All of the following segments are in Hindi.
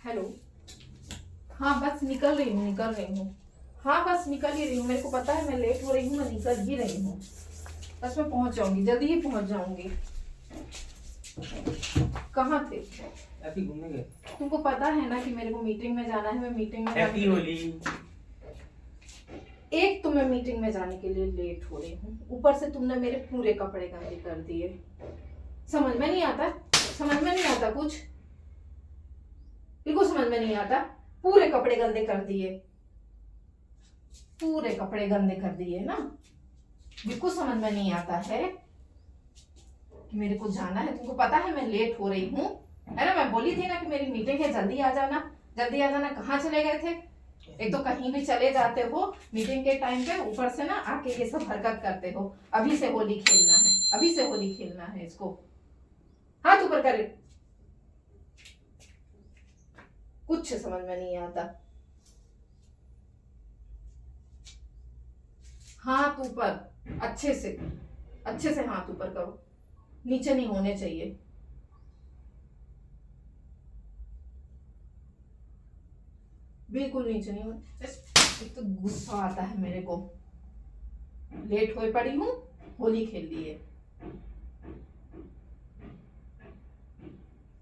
हेलो। हाँ बस निकल रही हूँ। हाँ बस निकल ही रही हूँ, मेरे को पता है मैं लेट हो रही हूँ, मैं निकल ही रही हूँ। बस मैं पहुंच जाऊंगी, जल्दी ही पहुंच जाऊंगी। कहाँ थे? हैप्पी घूमने गए। तुमको पता है ना कि मेरे को मीटिंग में जाना है, मैं मीटिंग में हैप्पी होली। एक तो मैं मीटिंग में जाने के लिए लेट हो रही हूँ, ऊपर से तुमने मेरे पूरे कपड़े गंदे कर दिए। समझ में नहीं आता, समझ में नहीं आता कुछ, बिल्कुल समझ में नहीं आता। पूरे कपड़े गंदे कर दिए, पूरे कपड़े गंदे कर दिए ना। बिल्कुल समझ में नहीं आता है कि मेरे को जाना है। तुमको पता है मैं लेट हो रही हूँ, है ना। मैं बोली थी ना कि मेरी मीटिंग है, जल्दी आ जाना, जल्दी आ जाना। कहाँ चले गए थे? एक तो कहीं भी चले जाते हो मीटिंग के टाइम पे, ऊपर से ना आके ये सब हरकत करते हो। अभी से होली खेलना है, अभी से होली खेलना है इसको। हाथ ऊपर करे, कुछ समझ में नहीं आता। हाथ ऊपर, अच्छे से हाथ ऊपर करो, नीचे नहीं होने चाहिए। बिल्कुल नीचे नहीं होने। एक तो गुस्सा आता है मेरे को, लेट हो पड़ी हूँ, होली खेल ली है।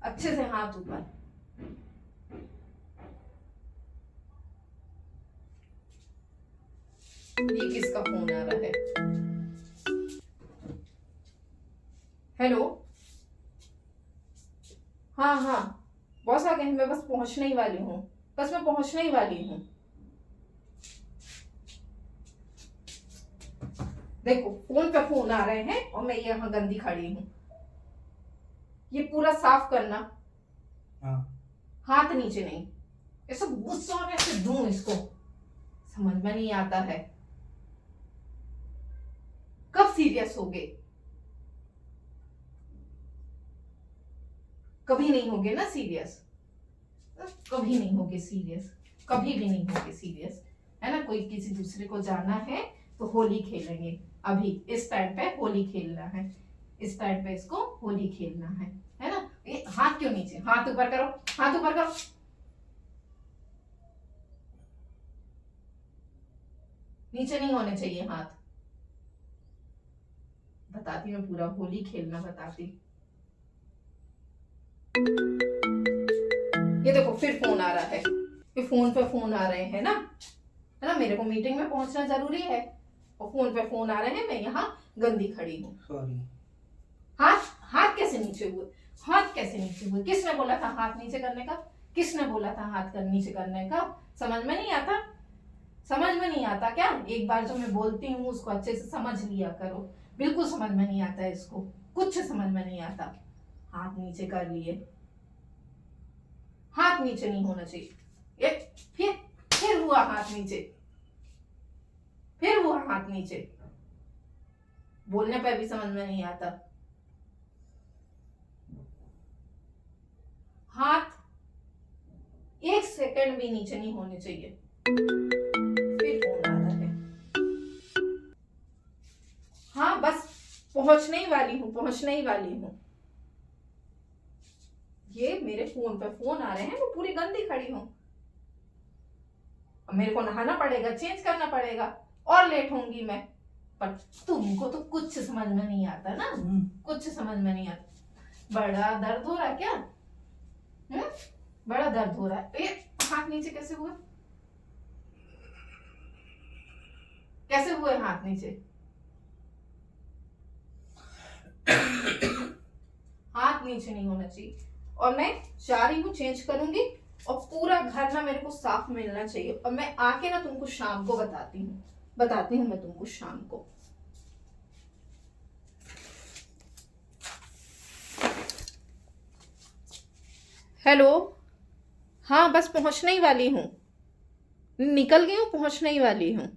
अच्छे से हाथ ऊपर। ये किसका फोन आ रहा है? हेलो। हाँ हाँ, बॉस आ गए हैं, मैं बस पहुंचने ही वाली हूँ, बस मैं पहुंचने ही वाली हूँ। देखो फोन पे फोन आ रहे हैं और मैं यहाँ गंदी खड़ी हूँ। ये पूरा साफ करना। हाँ। हाथ नीचे नहीं। ऐसा गुस्सा और ऐसे दूं इसको, समझ में नहीं आता है। कब सीरियस हो गए? कभी नहीं होगे ना सीरियस, कभी नहीं होगे सीरियस, कभी भी नहीं होगे सीरियस, है ना। कोई किसी दूसरे को जाना है तो होली खेलेंगे, अभी इस टाइम पे होली खेलना है, इस टाइम पे इसको होली खेलना है ना। ये हाथ क्यों नीचे? हाथ ऊपर करो, हाथ ऊपर करो। नीचे नहीं होने चाहिए हाथ। बताती मैं पूरा होली खेलना बताती। ये देखो फिर फोन आ रहा है, ये फोन पे फोन आ रहे हैं ना, है ना। मेरे को मीटिंग में पहुंचना जरूरी है और फोन पे फोन आ रहे हैं, मैं यहाँ गंदी खड़ी हूँ। सॉरी। हाथ, हाथ कैसे नीचे हुए? हाथ कैसे नीचे हुए? किसने बोला था हाथ नीचे करने का? किसने बोला था हाथ कर नीचे करने का? समझ में नहीं आता, समझ में नहीं आता क्या? एक बार जो मैं बोलती हूँ उसको अच्छे से समझ लिया करो। बिल्कुल समझ में नहीं आता इसको, कुछ समझ में नहीं आता। हाथ नीचे कर लिए, हाथ नीचे नहीं होना चाहिए। ये फिर हुआ हाथ नीचे, फिर हुआ हाथ नीचे। बोलने पर भी समझ में नहीं आता। हाथ एक सेकंड भी नीचे नहीं होने चाहिए। फिर फोन आ रहा है। हाँ बस पहुंचने ही वाली हूँ, पहुंचने ही वाली हूँ। ये मेरे फोन पे फोन आ रहे हैं, मैं पूरी गंदी खड़ी हूँ। अब मेरे को नहाना पड़ेगा, चेंज करना पड़ेगा और लेट होंगी मैं। पर तुमको तो कुछ समझ में नहीं आता ना, कुछ समझ में नहीं आता। बड़ा दर्द हो रहा है क्या? बड़ा दर्द हो रहा है। ये हाथ नीचे कैसे हुआ? कैसे हुए हाथ नीचे? हाथ नीचे नहीं होना चाहिए। और मैं जा रही हूँ, चेंज करूंगी और पूरा घर ना मेरे को साफ मिलना चाहिए। और मैं आके ना तुमको शाम को बताती हूँ मैं तुमको शाम को। हेलो। हाँ बस पहुंचने ही वाली हूँ, निकल गई हूँ, पहुंचने ही वाली हूँ।